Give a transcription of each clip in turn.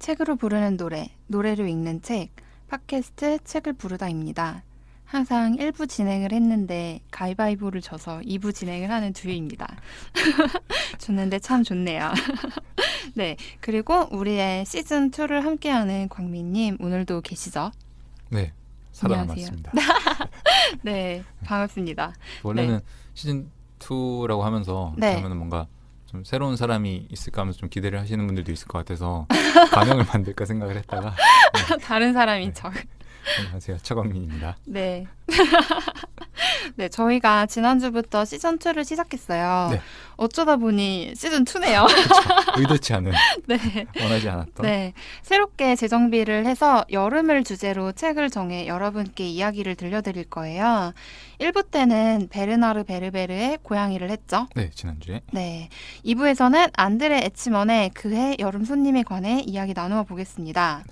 책으로 부르는 노래, 노래로 읽는 책, 팟캐스트 책을 부르다입니다. 항상 1부 진행을 했는데 가위바위보를 져서 2부 진행을 하는 두유입니다. 좋는데 참 좋네요. 네, 그리고 우리의 시즌2를 함께하는 광민님 오늘도 계시죠? 네, 살아남았습니다. 네, 반갑습니다. 원래는 시즌2라고 하면서 그러면 뭔가 좀 새로운 사람이 있을까 하면서 좀 기대를 하시는 분들도 있을 것 같아서 가명을 만들까 생각을 했다가 다른 사람인 척. 안녕하세요, 차광민입니다. 네. 네, 저희가 지난주부터 시즌2를 시작했어요. 네. 어쩌다 보니 시즌2네요. 의도치 않은, 네. 원하지 않았던. 네. 새롭게 재정비를 해서 여름을 주제로 책을 정해 여러분께 이야기를 들려드릴 거예요. 1부 때는 베르나르 베르베르의 고양이를 했죠. 네, 지난주에. 네. 2부에서는 안드레 에치먼의 그해 여름 손님에 관해 이야기 나누어 보겠습니다.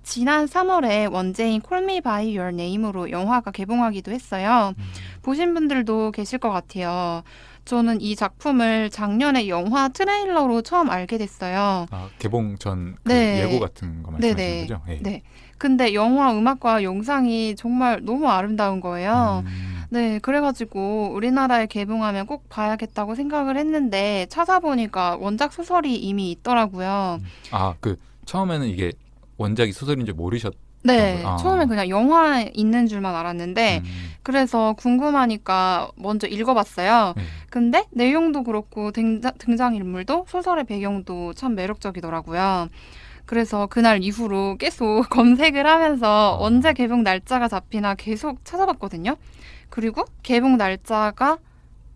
지난 3월에 원제인 Call Me By Your Name으로 영화가 개봉하기도 했어요. 보신 분들도 계실 것 같아요. 저는 이 작품을 작년에 영화 트레일러로 처음 알게 됐어요. 아, 개봉 전 그 네. 예고 같은 거 말씀하시는 네네. 거죠? 네. 네. 근데 영화 음악과 영상이 정말 너무 아름다운 거예요. 네, 그래가지고 우리나라에 개봉하면 꼭 봐야겠다고 생각을 했는데 찾아보니까 원작 소설이 이미 있더라고요. 아, 그 처음에는 이게 원작이 소설인 줄 모르셨. 네, 아. 처음에 그냥 영화 있는 줄만 알았는데 그래서 궁금하니까 먼저 읽어봤어요. 네. 근데 내용도 그렇고 등장인물도 소설의 배경도 참 매력적이더라고요. 그래서 그날 이후로 계속 검색을 하면서 언제 개봉 날짜가 잡히나 계속 찾아봤거든요. 그리고 개봉 날짜가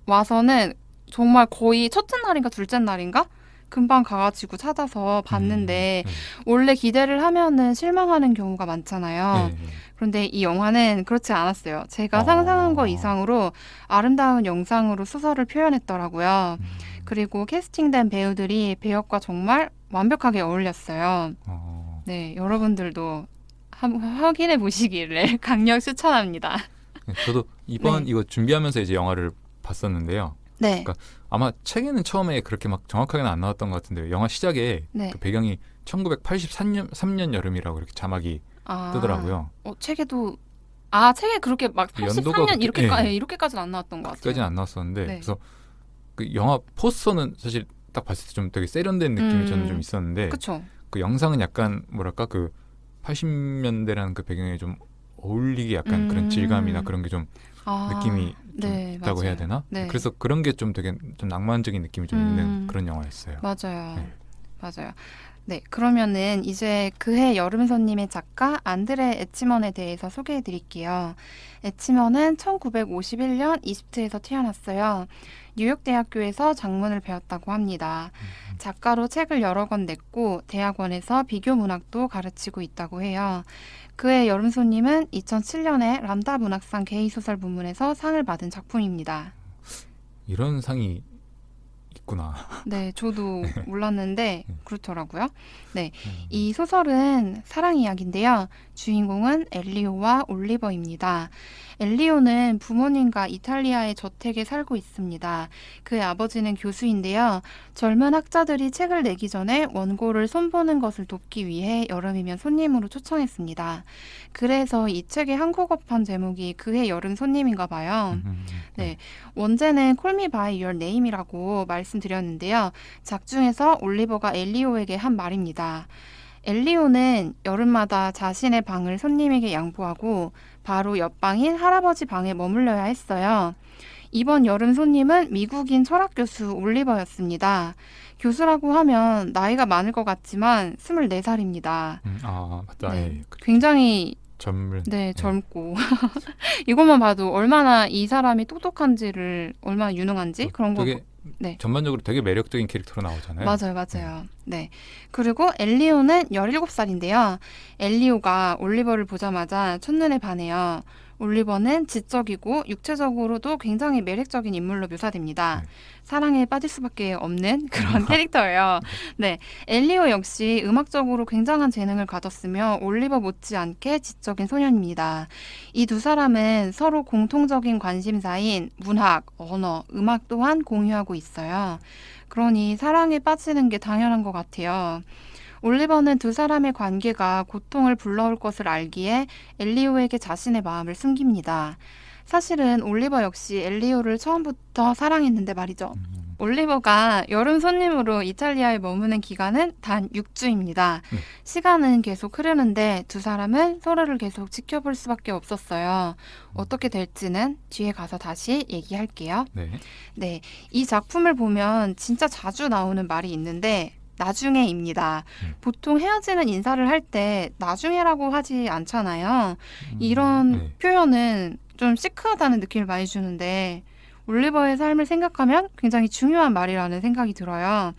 와서는 정말 거의 첫째 날인가 둘째 날인가? 금방 가가지고 찾아서 봤는데 원래 기대를 하면은 실망하는 경우가 많잖아요. 네. 그런데 이 영화는 그렇지 않았어요. 제가 상상한 것 이상으로 아름다운 영상으로 수서를 표현했더라고요. 그리고 캐스팅된 배우들이 배역과 정말 완벽하게 어울렸어요. 네, 여러분들도 확인해 보시기를 강력 추천합니다. 네, 저도 이번 네. 이거 준비하면서 이제 영화를 봤었는데요. 네. 그러니까 아마 책에는 처음에 그렇게 막 정확하게는 안 나왔던 것 같은데 영화 시작에 네. 그 배경이 1983년 여름이라고 이렇게 자막이 뜨더라고요. 책에도 책에 그렇게 막 연도가 83년 그렇게- 네. 이렇게까지는 안 나왔던 것 같아요. 그까지는 안 나왔었는데 네. 그래서 그 영화 포스터는 사실 딱 봤을 때 좀 되게 세련된 느낌이 저는 좀 있었는데 그렇죠. 그 영상은 약간 뭐랄까 그 80년대라는 그 배경에 좀 어울리게 약간 그런 질감이나 그런 게 좀 느낌이 좀 네, 있다고 맞아요. 해야 되나? 네. 그래서 그런 게 좀 되게 좀 낭만적인 느낌이 좀 있는 그런 영화였어요. 맞아요. 네. 맞아요. 네, 그러면은 이제 그해 여름 손님의 작가 안드레 에치먼에 대해서 소개해 드릴게요. 에치먼은 1951년 이집트에서 태어났어요. 뉴욕 대학교에서 작문을 배웠다고 합니다. 작가로 책을 여러 권 냈고 대학원에서 비교 문학도 가르치고 있다고 해요. 그의 여름 손님은 2007년에 람다 문학상 개의소설 부문에서 상을 받은 작품입니다. 이런 상이 있구나. 네, 저도 몰랐는데 그렇더라고요. 네, 이 소설은 사랑 이야기인데요. 주인공은 엘리오와 올리버입니다. 엘리오는 부모님과 이탈리아의 저택에 살고 있습니다. 그의 아버지는 교수인데요. 젊은 학자들이 책을 내기 전에 원고를 손보는 것을 돕기 위해 여름이면 손님으로 초청했습니다. 그래서 이 책의 한국어판 제목이 그해 여름 손님인가 봐요. 네, 원제는 Call Me By Your Name이라고 말씀드렸는데요. 작중에서 올리버가 엘리오에게 한 말입니다. 엘리오는 여름마다 자신의 방을 손님에게 양보하고 바로 옆방인 할아버지 방에 머물러야 했어요. 이번 여름 손님은 미국인 철학 교수 올리버였습니다. 교수라고 하면 나이가 많을 것 같지만 24살입니다. 아, 맞다. 네, 예. 굉장히 네. 젊고 이것만 봐도 얼마나 이 사람이 똑똑한지를 얼마나 유능한지 그런 거 되게 네. 전반적으로 되게 매력적인 캐릭터로 나오잖아요. 맞아요. 네. 그리고 엘리오는 17살인데요. 엘리오가 올리버를 보자마자 첫눈에 반해요. 올리버는 지적이고 육체적으로도 굉장히 매력적인 인물로 묘사됩니다. 사랑에 빠질 수밖에 없는 그런 캐릭터예요. 네, 엘리오 역시 음악적으로 굉장한 재능을 가졌으며 올리버 못지않게 지적인 소년입니다. 이 두 사람은 서로 공통적인 관심사인 문학, 언어, 음악 또한 공유하고 있어요. 그러니 사랑에 빠지는 게 당연한 것 같아요. 올리버는 두 사람의 관계가 고통을 불러올 것을 알기에 엘리오에게 자신의 마음을 숨깁니다. 사실은 올리버 역시 엘리오를 처음부터 사랑했는데 말이죠. 올리버가 여름 손님으로 이탈리아에 머무는 기간은 단 6주입니다. 시간은 계속 흐르는데 두 사람은 서로를 계속 지켜볼 수밖에 없었어요. 어떻게 될지는 뒤에 가서 다시 얘기할게요. 네, 이 작품을 보면 진짜 자주 나오는 말이 있는데 나중에입니다. 보통 헤어지는 인사를 할 때 나중에라고 하지 않잖아요. 이런 표현은 좀 시크하다는 느낌을 많이 주는데 올리버의 삶을 생각하면 굉장히 중요한 말이라는 생각이 들어요.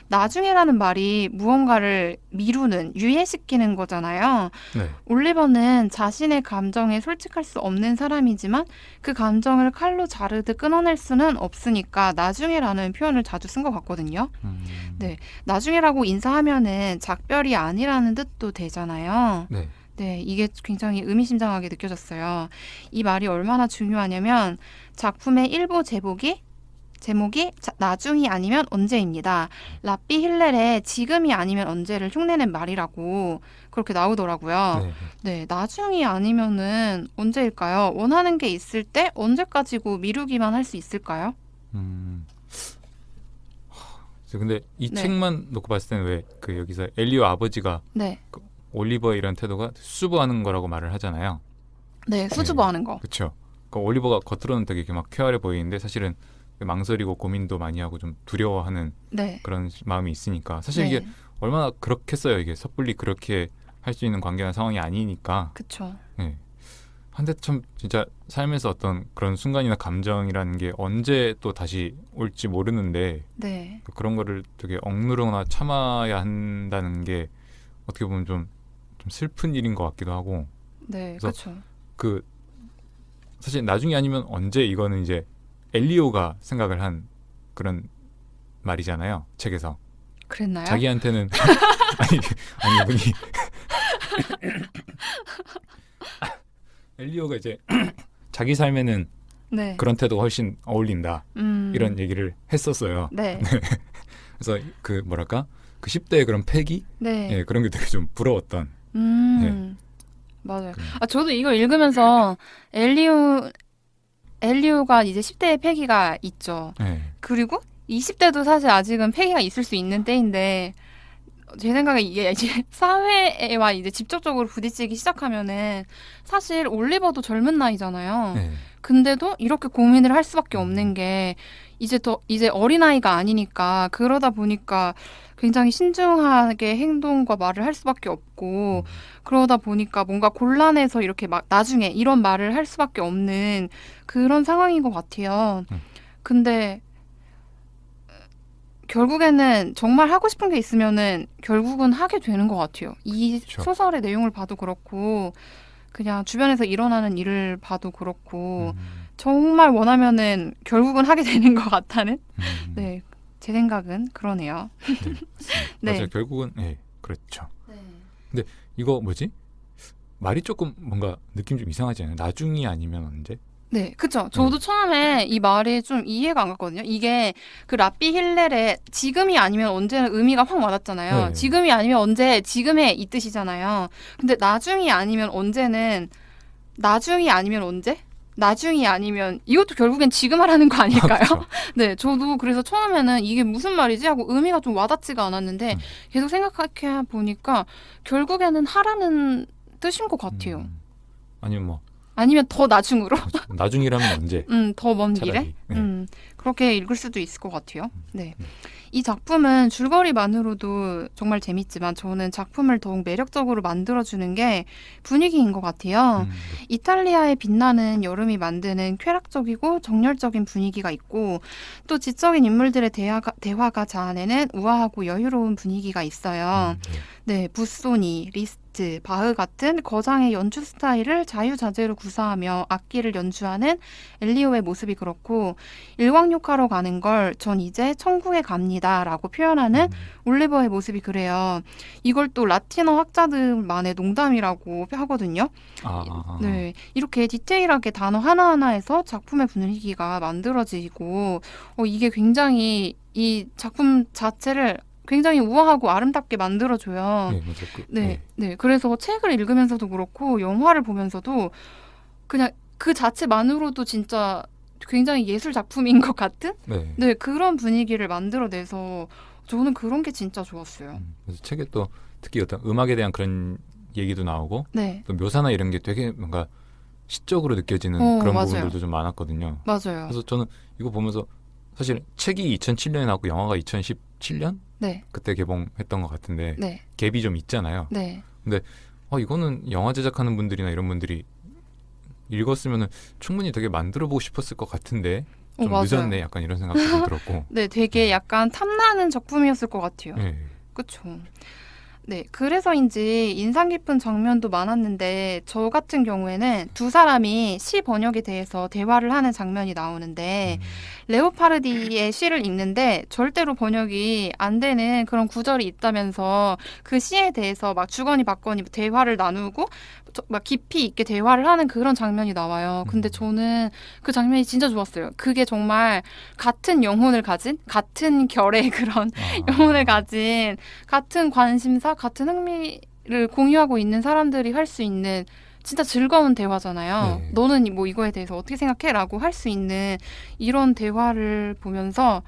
나중에라는 말이 무언가를 미루는, 유예시키는 거잖아요. 올리버는 자신의 감정에 솔직할 수 없는 사람이지만 그 감정을 칼로 자르듯 끊어낼 수는 없으니까 나중에라는 표현을 자주 쓴 것 같거든요. 네, 나중에라고 인사하면은 작별이 아니라는 뜻도 되잖아요. 네, 이게 굉장히 의미심장하게 느껴졌어요. 이 말이 얼마나 중요하냐면 작품의 일부 제목이 나중이 아니면 언제입니다. 라삐 힐렐의 지금이 아니면 언제를 흉내낸 말이라고 그렇게 나오더라고요. 네, 나중이 아니면은 언제일까요? 원하는 게 있을 때 언제까지고 미루기만 할 수 있을까요? 근데 이 책만 놓고 봤을 때는 왜 그 여기서 엘리오 아버지가 그 올리버의 이런 태도가 수줍어하는 거라고 말을 하잖아요. 네, 수줍어하는 거. 그렇죠. 그러니까 올리버가 겉으로는 되게 막 쾌활해 보이는데 사실은 망설이고 고민도 많이 하고 좀 두려워하는 그런 마음이 있으니까 사실 이게 얼마나 그렇겠어요. 이게 섣불리 그렇게 할 수 있는 관계나 상황이 아니니까. 그렇죠. 한데 참 진짜 삶에서 어떤 그런 순간이나 감정이라는 게 언제 또 다시 올지 모르는데 그런 거를 되게 억누르거나 참아야 한다는 게 어떻게 보면 좀 슬픈 일인 것 같기도 하고. 네, 그렇죠. 그 사실 나중에 아니면 언제 이거는 이제 엘리오가 생각을 한 그런 말이잖아요. 책에서. 그랬나요? 자기한테는 아니 이분이 엘리오가 이제 자기 삶에는 그런 태도가 훨씬 어울린다 이런 얘기를 했었어요. 그래서 그 뭐랄까 그 10대의 그런 패기 그런 게 되게 좀 부러웠던. 맞아요. 저도 이걸 읽으면서 엘리오가 이제 10대의 패기가 있죠. 그리고 20대도 사실 아직은 패기가 있을 수 있는 때인데 제 생각에 이게 이제 사회와 이제 직접적으로 부딪히기 시작하면은 사실 올리버도 젊은 나이잖아요. 근데도 이렇게 고민을 할 수밖에 없는 게 이제 어린아이가 아니니까 그러다 보니까 굉장히 신중하게 행동과 말을 할 수밖에 없고 그러다 보니까 뭔가 곤란해서 이렇게 막 나중에 이런 말을 할 수밖에 없는 그런 상황인 것 같아요. 근데 결국에는 정말 하고 싶은 게 있으면은 결국은 하게 되는 것 같아요. 이 소설의 내용을 봐도 그렇고 그냥 주변에서 일어나는 일을 봐도 그렇고 정말 원하면은 결국은 하게 되는 것 같다는 제 생각은 그러네요. 맞아요. 결국은 그렇죠. 근데 이거 뭐지? 말이 조금 뭔가 느낌 좀 이상하지 않아요? 나중이 아니면 언제? 네, 그쵸. 저도 처음에 이 말이 좀 이해가 안 갔거든요. 이게 그 라삐 힐렐의 지금이 아니면 언제는 의미가 확 와닿잖아요. 지금이 아니면 언제, 지금의 이 뜻이잖아요. 근데 나중이 아니면 언제는 나중이 아니면 언제? 나중이 아니면 이것도 결국엔 지금 하라는 거 아닐까요? 네, 저도 그래서 처음에는 이게 무슨 말이지 하고 의미가 좀 와닿지가 않았는데 계속 생각해 보니까 결국에는 하라는 뜻인 것 같아요. 아니면 더 나중으로. 나중이라면 언제? 더 먼 미래? 그렇게 읽을 수도 있을 것 같아요. 이 작품은 줄거리만으로도 정말 재밌지만 저는 작품을 더욱 매력적으로 만들어주는 게 분위기인 것 같아요. 이탈리아의 빛나는 여름이 만드는 쾌락적이고 정열적인 분위기가 있고 또 지적인 인물들의 대화가 자아내는 우아하고 여유로운 분위기가 있어요. 부소니, 리스트, 바흐 같은 거장의 연주 스타일을 자유자재로 구사하며 악기를 연주하는 엘리오의 모습이 그렇고 일광욕하러 가는 걸 전 이제 천국에 갑니다 라고 표현하는 올리버의 모습이 그래요. 이걸 또 라틴어 학자들만의 농담이라고 하거든요. 네, 이렇게 디테일하게 단어 하나하나에서 작품의 분위기가 만들어지고 이게 굉장히 이 작품 자체를 굉장히 우아하고 아름답게 만들어줘요. 네, 맞아요. 네. 그래서 책을 읽으면서도 그렇고 영화를 보면서도 그냥 그 자체만으로도 진짜 굉장히 예술 작품인 것 같은 네, 그런 분위기를 만들어내서 저는 그런 게 진짜 좋았어요. 그래서 책에 또 특히 어떤 음악에 대한 그런 얘기도 나오고 또 묘사나 이런 게 되게 뭔가 시적으로 느껴지는 그런 맞아요. 부분들도 좀 많았거든요. 맞아요. 그래서 저는 이거 보면서 사실 책이 2007년에 나왔고 영화가 2017년? 그때 개봉했던 것 같은데 갭이 좀 있잖아요. 근데 이거는 영화 제작하는 분들이나 이런 분들이 읽었으면 충분히 되게 만들어보고 싶었을 것 같은데 좀 늦었네 약간 이런 생각도 좀 들었고 네, 되게 약간 탐나는 작품이었을 것 같아요. 그렇죠. 네, 그래서인지 인상 깊은 장면도 많았는데 저 같은 경우에는 두 사람이 시 번역에 대해서 대화를 하는 장면이 나오는데 레오파르디의 시를 읽는데 절대로 번역이 안 되는 그런 구절이 있다면서 그 시에 대해서 막 주거니 받거니 대화를 나누고 막 깊이 있게 대화를 하는 그런 장면이 나와요. 근데 저는 그 장면이 진짜 좋았어요. 그게 정말 같은 영혼을 가진, 같은 결의 그런 영혼을 가진, 같은 관심사, 같은 흥미를 공유하고 있는 사람들이 할 수 있는 진짜 즐거운 대화잖아요. 너는 뭐 이거에 대해서 어떻게 생각해? 라고 할 수 있는 이런 대화를 보면서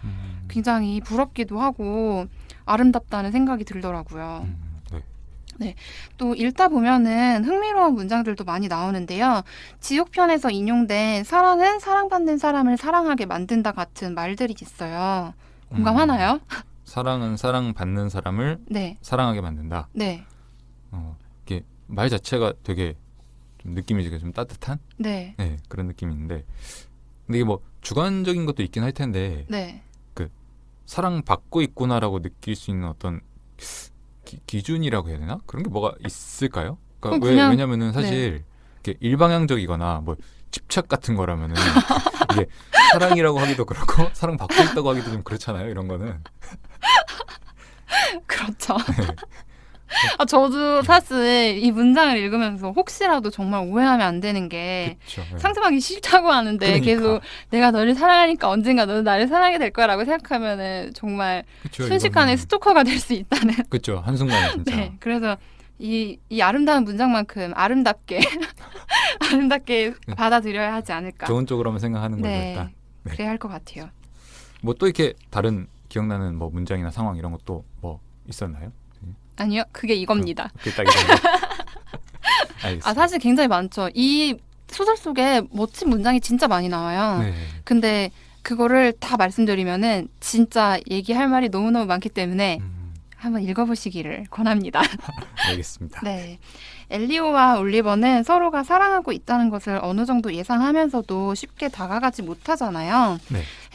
굉장히 부럽기도 하고 아름답다는 생각이 들더라고요. 네. 또 읽다 보면은 흥미로운 문장들도 많이 나오는데요. 지옥편에서 인용된 사랑은 사랑받는 사람을 사랑하게 만든다 같은 말들이 있어요. 공감하나요? 사랑은 사랑받는 사람을 사랑하게 만든다. 이게 말 자체가 되게 좀 느낌이 좀 따뜻한 그런 느낌이 있는데 근데 이게 뭐 주관적인 것도 있긴 할 텐데 그 사랑받고 있구나라고 느낄 수 있는 어떤 기준이라고 해야 되나? 그런 게 뭐가 있을까요? 그러니까 왜냐면은 사실 이렇게 일방향적이거나 뭐 집착 같은 거라면은 이게 사랑이라고 하기도 그렇고 사랑받고 있다고 하기도 좀 그렇잖아요. 이런 거는. 그렇죠. 저도 사실 이 문장을 읽으면서 혹시라도 정말 오해하면 안 되는 게 상상하기 싫다고 하는데 계속 내가 너를 사랑하니까 언젠가 너는 나를 사랑하게 될 거라고 생각하면은 정말 순식간에 스토커가 될 수 있다는. 그렇죠. 한순간에 진짜. 네, 그래서 이 아름다운 문장만큼 아름답게 받아들여야 하지 않을까. 좋은 쪽으로만 생각하는 걸로 일단. 그래야 할 것 같아요. 뭐 또 이렇게 다른 기억나는 뭐 문장이나 상황 이런 것도 뭐 있었나요? 아니요, 그게 이겁니다. 그게 딱 이겁니다. 사실 굉장히 많죠. 이 소설 속에 멋진 문장이 진짜 많이 나와요. 근데 그거를 다 말씀드리면은 진짜 얘기할 말이 너무너무 많기 때문에 한번 읽어보시기를 권합니다. 알겠습니다. 네. 엘리오와 올리버는 서로가 사랑하고 있다는 것을 어느 정도 예상하면서도 쉽게 다가가지 못하잖아요.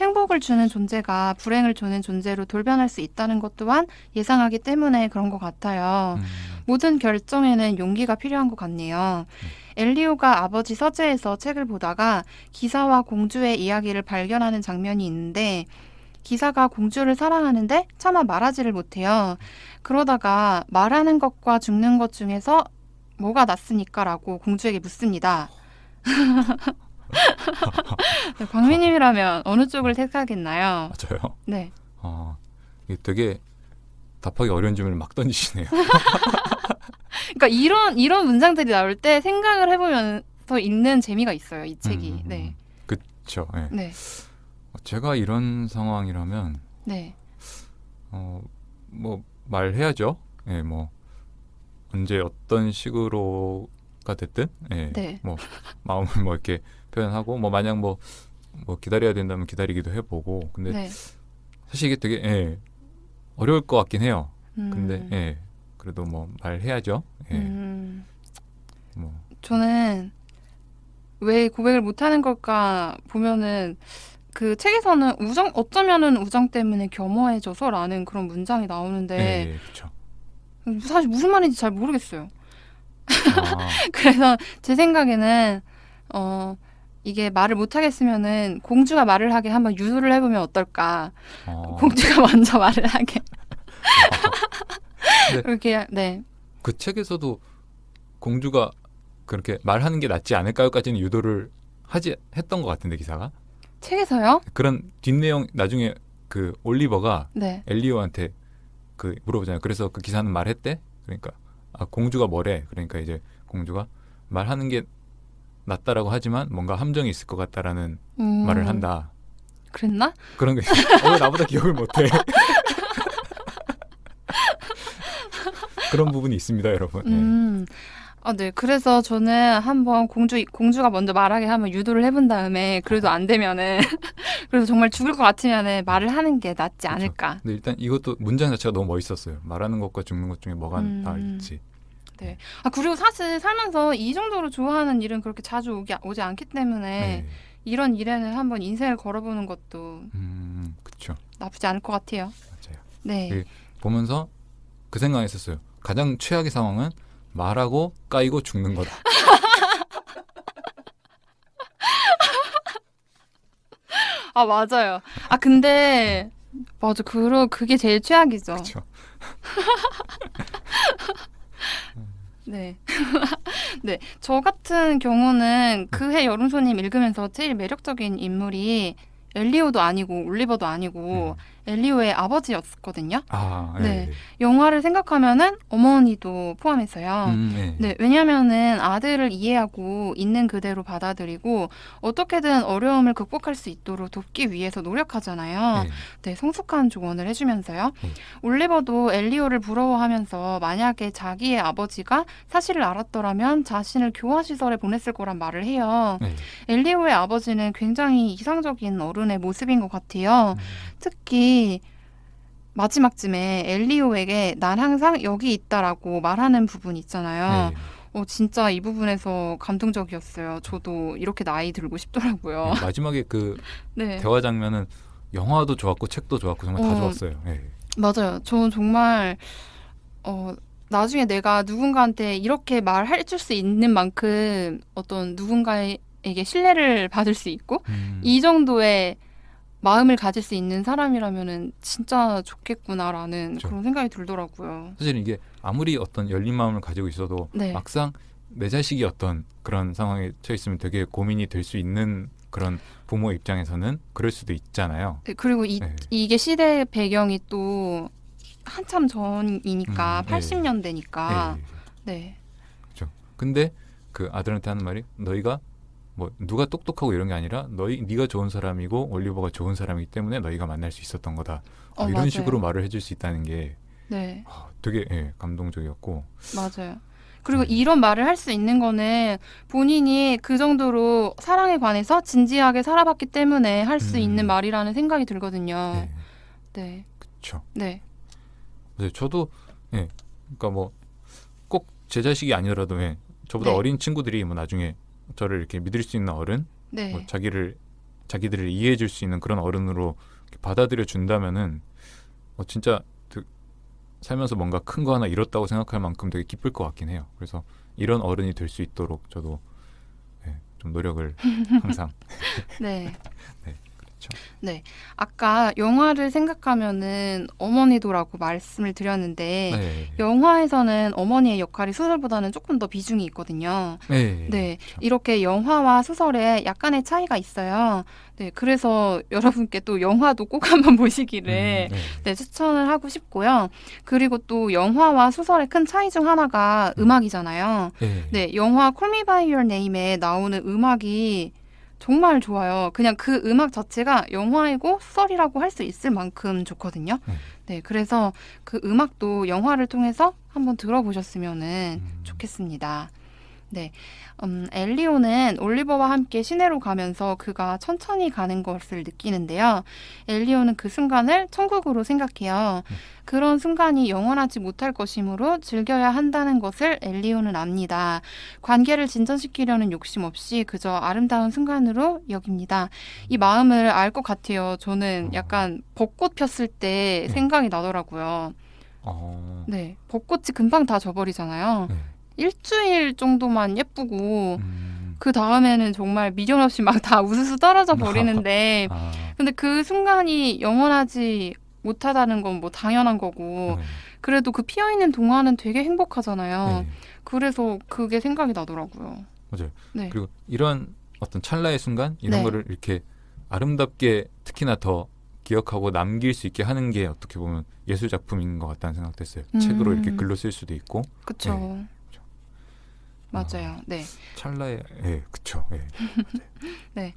행복을 주는 존재가 불행을 주는 존재로 돌변할 수 있다는 것 또한 예상하기 때문에 그런 것 같아요. 모든 결정에는 용기가 필요한 것 같네요. 엘리오가 아버지 서재에서 책을 보다가 기사와 공주의 이야기를 발견하는 장면이 있는데 기사가 공주를 사랑하는데 차마 말하지를 못해요. 그러다가 말하는 것과 죽는 것 중에서 뭐가 낫습니까? 라고 공주에게 묻습니다. 광민님이라면 어느 쪽을 택하겠나요? 저요? 네. 이게 되게 답하기 어려운 질문을 막 던지시네요. 그러니까 이런 문장들이 나올 때 생각을 해보면서 읽는 재미가 있어요. 이 책이. 그렇죠. 네. 제가 이런 상황이라면 뭐 말해야죠. 뭐 언제 어떤 식으로가 됐든 뭐 마음을 뭐 이렇게 표현하고 뭐 만약 뭐 기다려야 된다면 기다리기도 해보고 근데 사실 이게 되게 어려울 것 같긴 해요. 근데 그래도 뭐 말해야죠. 뭐 저는 왜 고백을 못하는 걸까 보면은 그 책에서는 어쩌면은 우정 때문에 겸허해져서라는 그런 문장이 나오는데 그렇죠. 사실 무슨 말인지 잘 모르겠어요. 그래서 제 생각에는 이게 말을 못하겠으면은 공주가 말을 하게 한번 유도를 해보면 어떨까. 공주가 먼저 말을 하게. 그렇게 그 책에서도 공주가 그렇게 말하는 게 낫지 않을까요까지는 유도를 했던 것 같은데 기사가. 책에서요? 그런 뒷내용 나중에 그 올리버가 엘리오한테 그 물어보잖아요. 그래서 그 기사는 말했대. 그러니까 공주가 뭐래. 그러니까 이제 공주가 말하는 게 낫다라고 하지만 뭔가 함정이 있을 것 같다라는 말을 한다. 그랬나? 그런 게 왜 나보다 기억을 못해. 그런 부분이 있습니다, 여러분. 네. 그래서 저는 한번 공주가 먼저 말하게 하면 유도를 해본 다음에 그래도 안 되면은 그래서 정말 죽을 것 같으면은 말을 하는 게 낫지 않을까. 근데 일단 이것도 문장 자체가 너무 멋있었어요. 말하는 것과 죽는 것 중에 뭐가 나을지. 네. 그리고 사실 살면서 이 정도로 좋아하는 일은 그렇게 자주 오지 않기 때문에 네. 이런 일에는 한번 인생을 걸어보는 것도 그렇죠. 나쁘지 않을 것 같아요. 맞아요. 네. 보면서 그 생각했었어요. 가장 최악의 상황은 말하고 까이고 죽는 거다. 맞아요. 근데 맞아. 그게 제일 최악이죠. 그렇죠. 네. 네. 저 같은 경우는 그해 여름손님 읽으면서 제일 매력적인 인물이 엘리오도 아니고 올리버도 아니고 엘리오의 아버지였거든요. 네. 영화를 생각하면은 어머니도 포함해서요. 네. 왜냐면은 아들을 이해하고 있는 그대로 받아들이고 어떻게든 어려움을 극복할 수 있도록 돕기 위해서 노력하잖아요. 네. 성숙한 조언을 해주면서요. 올리버도 엘리오를 부러워하면서 만약에 자기의 아버지가 사실을 알았더라면 자신을 교화시설에 보냈을 거란 말을 해요. 엘리오의 아버지는 굉장히 이상적인 어른의 모습인 것 같아요. 특히 마지막쯤에 엘리오에게 난 항상 여기 있다라고 말하는 부분 있잖아요. 진짜 이 부분에서 감동적이었어요. 저도 이렇게 나이 들고 싶더라고요. 마지막에 그 대화 장면은 영화도 좋았고 책도 좋았고 정말 다 좋았어요. 맞아요. 저는 정말 나중에 내가 누군가한테 이렇게 말해줄 수 있는 만큼 어떤 누군가에게 신뢰를 받을 수 있고 이 정도의 마음을 가질 수 있는 사람이라면은 진짜 좋겠구나라는 그렇죠. 그런 생각이 들더라고요. 사실 이게 아무리 어떤 열린 마음을 가지고 있어도 막상 내 자식이 어떤 그런 상황에 처해 있으면 되게 고민이 될 수 있는 그런 부모 입장에서는 그럴 수도 있잖아요. 네, 그리고 이게 시대 배경이 또 한참 전이니까 80년대니까. 네. 그렇죠. 근데 그 아들한테 하는 말이 너희가 뭐 누가 똑똑하고 이런 게 아니라 네가 좋은 사람이고 올리버가 좋은 사람이기 때문에 너희가 만날 수 있었던 거다. 이런 맞아요. 식으로 말을 해줄 수 있다는 게 되게 감동적이었고. 맞아요. 그리고 이런 말을 할 수 있는 거는 본인이 그 정도로 사랑에 관해서 진지하게 살아봤기 때문에 할 수 있는 말이라는 생각이 들거든요. 네. 그렇죠. 네. 맞아요. 저도 그러니까 뭐 꼭 제 자식이 아니더라도 저보다 어린 친구들이 뭐 나중에 저를 이렇게 믿을 수 있는 어른, 뭐 자기들을 이해해 줄 수 있는 그런 어른으로 받아들여 준다면은 진짜 살면서 뭔가 큰 거 하나 이뤘다고 생각할 만큼 되게 기쁠 것 같긴 해요. 그래서 이런 어른이 될 수 있도록 저도 좀 노력을 항상. 네. 그렇죠. 네. 아까 영화를 생각하면은 어머니도라고 말씀을 드렸는데 영화에서는 어머니의 역할이 소설보다는 조금 더 비중이 있거든요. 네. 그렇죠. 이렇게 영화와 소설에 약간의 차이가 있어요. 네. 그래서 여러분께 또 영화도 꼭 한번 보시기를 추천을 하고 싶고요. 그리고 또 영화와 소설의 큰 차이 중 하나가 음악이잖아요. 네. 영화 Call Me by Your Name에 나오는 음악이 정말 좋아요. 그냥 그 음악 자체가 영화이고 소설이라고 할 수 있을 만큼 좋거든요. 네, 그래서 그 음악도 영화를 통해서 한번 들어보셨으면 좋겠습니다. 네, 엘리오는 올리버와 함께 시내로 가면서 그가 천천히 가는 것을 느끼는데요. 엘리오는 그 순간을 천국으로 생각해요. 그런 순간이 영원하지 못할 것이므로 즐겨야 한다는 것을 엘리오는 압니다. 관계를 진전시키려는 욕심 없이 그저 아름다운 순간으로 여깁니다. 이 마음을 알 것 같아요. 저는 약간 벚꽃 폈을 때 생각이 나더라고요. 네, 벚꽃이 금방 다 져버리잖아요. 일주일 정도만 예쁘고 그 다음에는 정말 미련 없이 막 다 우수수 떨어져 버리는데 근데 그 순간이 영원하지 못하다는 건 뭐 당연한 거고 그래도 그 피어있는 동안은 되게 행복하잖아요. 그래서 그게 생각이 나더라고요. 맞아요. 그리고 이런 어떤 찰나의 순간 이런 거를 이렇게 아름답게 특히나 더 기억하고 남길 수 있게 하는 게 어떻게 보면 예술 작품인 것 같다는 생각도 했어요. 책으로 이렇게 글로 쓸 수도 있고. 그쵸. 네. 맞아요. 네. 찰나의, 그쵸. 네.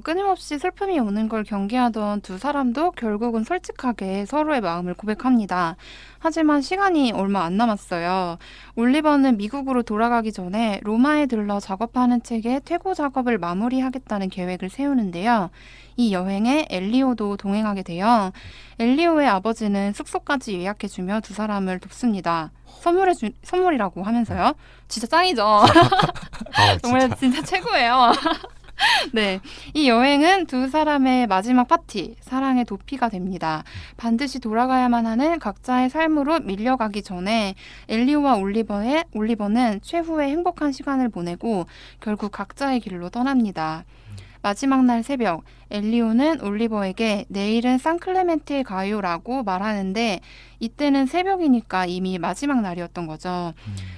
끊임없이 슬픔이 오는 걸 경계하던 두 사람도 결국은 솔직하게 서로의 마음을 고백합니다. 하지만 시간이 얼마 안 남았어요. 올리버는 미국으로 돌아가기 전에 로마에 들러 작업하는 책의 퇴고 작업을 마무리하겠다는 계획을 세우는데요. 이 여행에 엘리오도 동행하게 돼요. 엘리오의 아버지는 숙소까지 예약해주며 두 사람을 돕습니다. 선물이라고 하면서요. 진짜 짱이죠. 정말 진짜 최고예요. 네, 이 여행은 두 사람의 마지막 파티, 사랑의 도피가 됩니다. 반드시 돌아가야만 하는 각자의 삶으로 밀려가기 전에 엘리오와 올리버는 최후의 행복한 시간을 보내고 결국 각자의 길로 떠납니다. 마지막 날 새벽, 엘리오는 올리버에게 내일은 산클레멘트에 가요라고 말하는데 이때는 새벽이니까 이미 마지막 날이었던 거죠.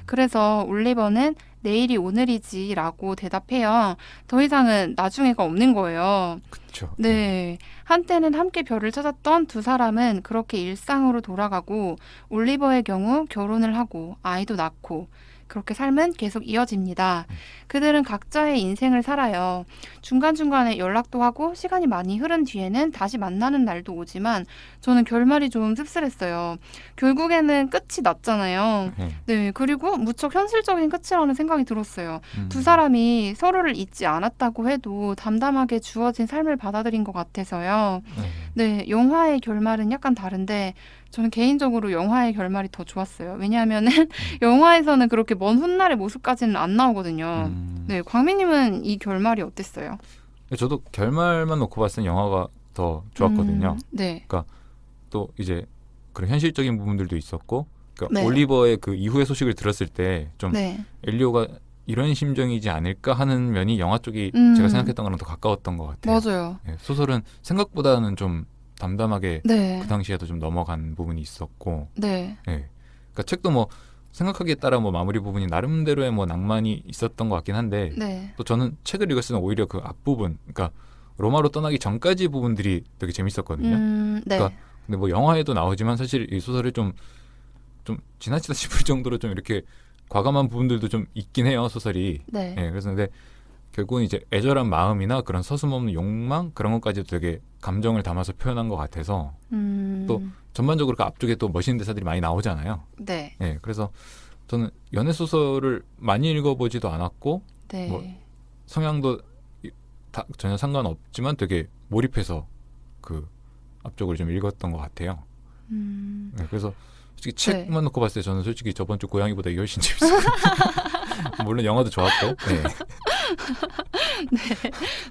그래서 올리버는 내일이 오늘이지 라고 대답해요. 더 이상은 나중에가 없는 거예요. 그쵸. 네. 한때는 함께 별을 찾았던 두 사람은 그렇게 일상으로 돌아가고 올리버의 경우 결혼을 하고 아이도 낳고 그렇게 삶은 계속 이어집니다. 그들은 각자의 인생을 살아요. 중간중간에 연락도 하고 시간이 많이 흐른 뒤에는 다시 만나는 날도 오지만 저는 결말이 좀 씁쓸했어요. 결국에는 끝이 났잖아요. 네, 그리고 무척 현실적인 끝이라는 생각이 들었어요. 두 사람이 서로를 잊지 않았다고 해도 담담하게 주어진 삶을 받아들인 것 같아서요. 네, 영화의 결말은 약간 다른데 저는 개인적으로 영화의 결말이 더 좋았어요. 왜냐하면은 영화에서는 그렇게 먼 훗날의 모습까지는 안 나오거든요. 네, 광민님은 이 결말이 어땠어요? 저도 결말만 놓고 봤을 땐 영화가 더 좋았거든요. 네. 그러니까 또 이제 그런 현실적인 부분들도 있었고, 그러니까 네. 올리버의 그 이후의 소식을 들었을 때 좀 네. 엘리오가 이런 심정이지 않을까 하는 면이 영화 쪽이 제가 생각했던 거랑 더 가까웠던 것 같아요. 맞아요. 네, 소설은 생각보다는 좀 담담하게 네. 그 당시에도 좀 넘어간 부분이 있었고, 네. 그러니까 책도 뭐 생각하기에 따라 뭐 마무리 부분이 나름대로의 뭐 낭만이 있었던 것 같긴 한데, 네. 또 저는 책을 읽었을 때는 오히려 그 앞부분, 그러니까 로마로 떠나기 전까지 부분들이 되게 재밌었거든요. 네. 그러니까 근데 뭐 영화에도 나오지만 사실 이 소설을 좀 지나치다 싶을 정도로 좀 이렇게 과감한 부분들도 좀 있긴 해요, 소설이. 네. 그래서 근데 결국은 이제 애절한 마음이나 그런 서슴없는 욕망 그런 것까지도 되게 감정을 담아서 표현한 것 같아서 또 전반적으로 그 앞쪽에 또 멋있는 대사들이 많이 나오잖아요. 네. 그래서 저는 연애 소설을 많이 읽어보지도 않았고 네. 뭐 성향도 전혀 상관없지만 되게 몰입해서 그 앞쪽을 좀 읽었던 것 같아요. 그래서 솔직히 책만 놓고 봤을 때 저는 솔직히 저번 주 고양이보다 이게 훨씬 재밌어요. 물론 영화도 좋았고.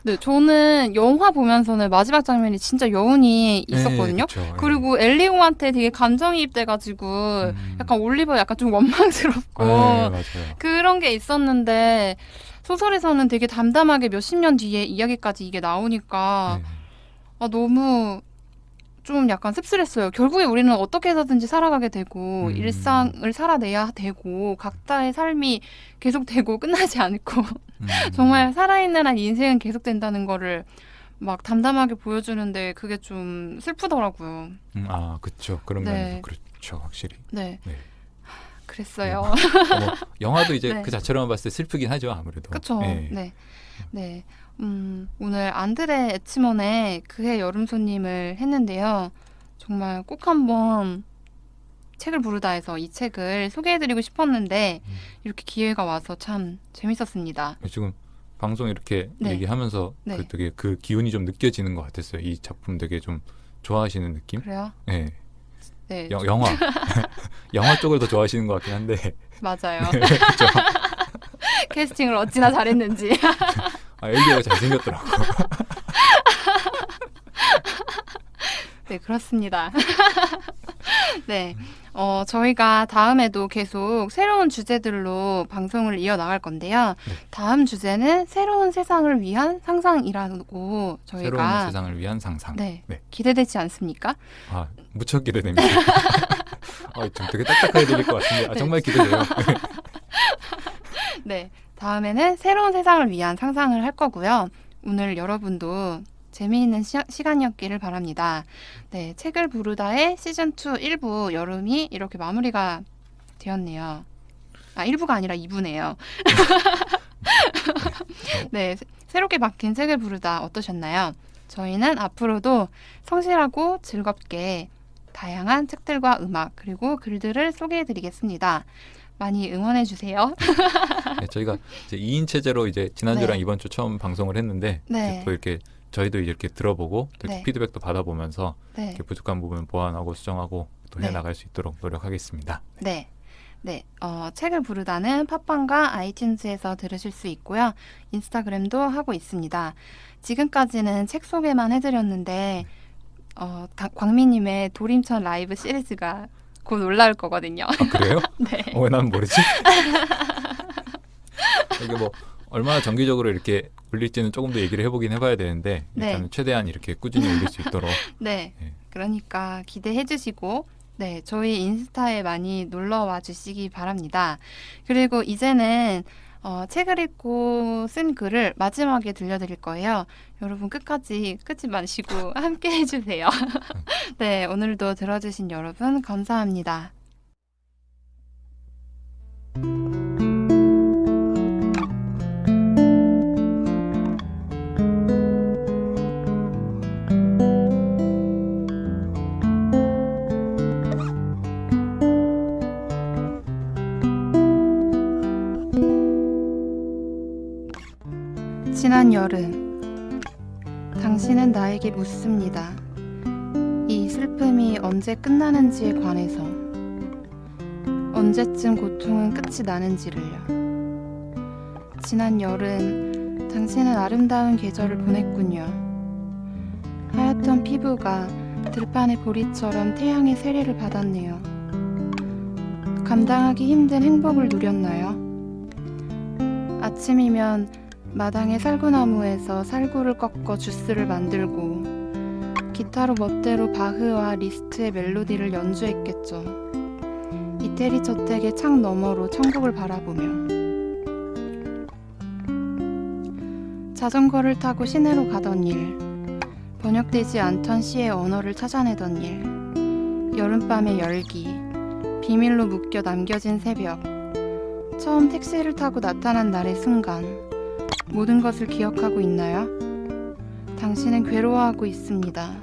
네, 저는 영화 보면서는 마지막 장면이 진짜 여운이 있었거든요. 그쵸, 그리고 엘리오한테 되게 감정이입돼가지고 약간 올리버 약간 좀 원망스럽고 맞아요. 그런 게 있었는데 소설에서는 되게 담담하게 몇십 년 뒤에 이야기까지 이게 나오니까 너무 좀 약간 씁쓸했어요. 결국에 우리는 어떻게 해서든지 살아가게 되고 일상을 살아내야 되고 각자의 삶이 계속되고 끝나지 않고 정말 살아있는 한 인생은 계속된다는 거를 막 담담하게 보여주는데 그게 좀 슬프더라고요. 그렇죠. 그런 면에서 그렇죠, 확실히. 네. 그랬어요. 뭐 영화도 이제 그 자체로만 봤을 때 슬프긴 하죠, 아무래도. 그렇죠. 네. 오늘 안드레 에치먼의 그해 여름 손님을 했는데요. 정말 꼭 한번 책을 부르다 해서 이 책을 소개해드리고 싶었는데 이렇게 기회가 와서 참 재밌었습니다. 지금 방송 이렇게 얘기하면서 되게 그 기운이 좀 느껴지는 것 같았어요. 이 작품 되게 좀 좋아하시는 느낌? 그래요? 네. 영화. 영화 쪽을 더 좋아하시는 것 같긴 한데. 맞아요. 캐스팅을 어찌나 잘했는지. 엘리오가 잘생겼더라고. 네, 그렇습니다. 네. 저희가 다음에도 계속 새로운 주제들로 방송을 이어나갈 건데요. 다음 주제는 새로운 세상을 위한 상상이라고 저희가 새로운 세상을 위한 상상. 네. 기대되지 않습니까? 무척 기대됩니다. 좀 되게 딱딱하게 들릴 것 같은데 정말 기대돼요. 네. 다음에는 새로운 세상을 위한 상상을 할 거고요. 오늘 여러분도 재미있는 시간이었기를 바랍니다. 네, 책을 부르다의 시즌2 1부 여름이 이렇게 마무리가 되었네요. 1부가 아니라 2부네요. 네, 새롭게 바뀐 책을 부르다 어떠셨나요? 저희는 앞으로도 성실하고 즐겁게 다양한 책들과 음악 그리고 글들을 소개해드리겠습니다. 많이 응원해주세요. 네, 저희가 이제 2인 체제로 이제 지난주랑 네. 이번 주 처음 방송을 했는데 네. 또 이렇게 저희도 이렇게 들어보고 또 이렇게 네. 피드백도 받아보면서 네. 이렇게 부족한 부분 보완하고 수정하고 또 네. 해나갈 수 있도록 노력하겠습니다. 네. 네, 책을 부르다는 팟빵과 아이튠즈에서 들으실 수 있고요. 인스타그램도 하고 있습니다. 지금까지는 책 소개만 해드렸는데 광미님의 도림천 라이브 시리즈가 곧 올라올 거거든요. 아, 그래요? 네. 왜 난 모르지? 이게 뭐 얼마나 정기적으로 이렇게 올릴지는 조금 더 얘기를 해보긴 해봐야 되는데 일단은 네. 최대한 이렇게 꾸준히 올릴 수 있도록 네. 네. 그러니까 기대해 주시고 네, 저희 인스타에 많이 놀러와 주시기 바랍니다. 그리고 이제는 책을 읽고 쓴 글을 마지막에 들려드릴 거예요. 여러분 끝까지 끄지 마시고 함께 해주세요. 네, 오늘도 들어주신 여러분 감사합니다. 지난 여름, 당신은 나에게 묻습니다. 이 슬픔이 언제 끝나는지에 관해서, 언제쯤 고통은 끝이 나는지를요. 지난 여름, 당신은 아름다운 계절을 보냈군요. 하얗던 피부가 들판의 보리처럼 태양의 세례를 받았네요. 감당하기 힘든 행복을 누렸나요? 아침이면 마당의 살구나무에서 살구를 꺾어 주스를 만들고 기타로 멋대로 바흐와 리스트의 멜로디를 연주했겠죠. 이태리 저택의 창 너머로 천국을 바라보며 자전거를 타고 시내로 가던 일, 번역되지 않던 시의 언어를 찾아내던 일, 여름밤의 열기, 비밀로 묶여 남겨진 새벽, 처음 택시를 타고 나타난 날의 순간, 모든 것을 기억하고 있나요? 당신은 괴로워하고 있습니다.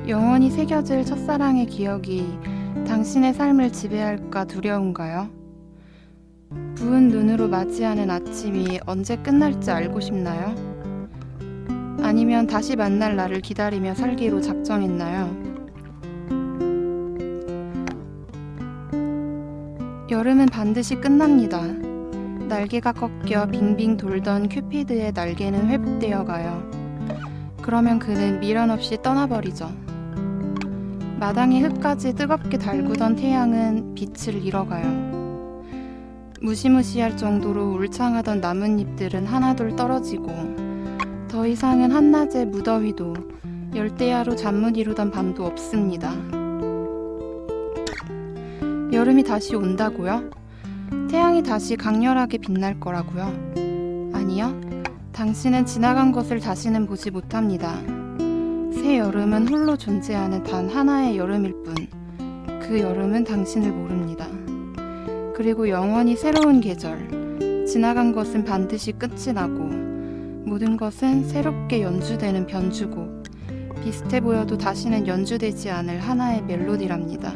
영원히 새겨질 첫사랑의 기억이 당신의 삶을 지배할까 두려운가요? 부은 눈으로 맞이하는 아침이 언제 끝날지 알고 싶나요? 아니면 다시 만날 날을 기다리며 살기로 작정했나요? 여름은 반드시 끝납니다. 날개가 꺾여 빙빙 돌던 큐피드의 날개는 회복되어 가요. 그러면 그는 미련 없이 떠나버리죠. 마당의 흙까지 뜨겁게 달구던 태양은 빛을 잃어가요. 무시무시할 정도로 울창하던 나뭇잎들은 하나둘 떨어지고 더 이상은 한낮의 무더위도 열대야로 잠 못 이루던 밤도 없습니다. 여름이 다시 온다고요? 태양이 다시 강렬하게 빛날 거라고요? 아니요. 당신은 지나간 것을 다시는 보지 못합니다. 새 여름은 홀로 존재하는 단 하나의 여름일 뿐, 그 여름은 당신을 모릅니다. 그리고 영원히 새로운 계절, 지나간 것은 반드시 끝이 나고 모든 것은 새롭게 연주되는 변주곡, 비슷해 보여도 다시는 연주되지 않을 하나의 멜로디랍니다.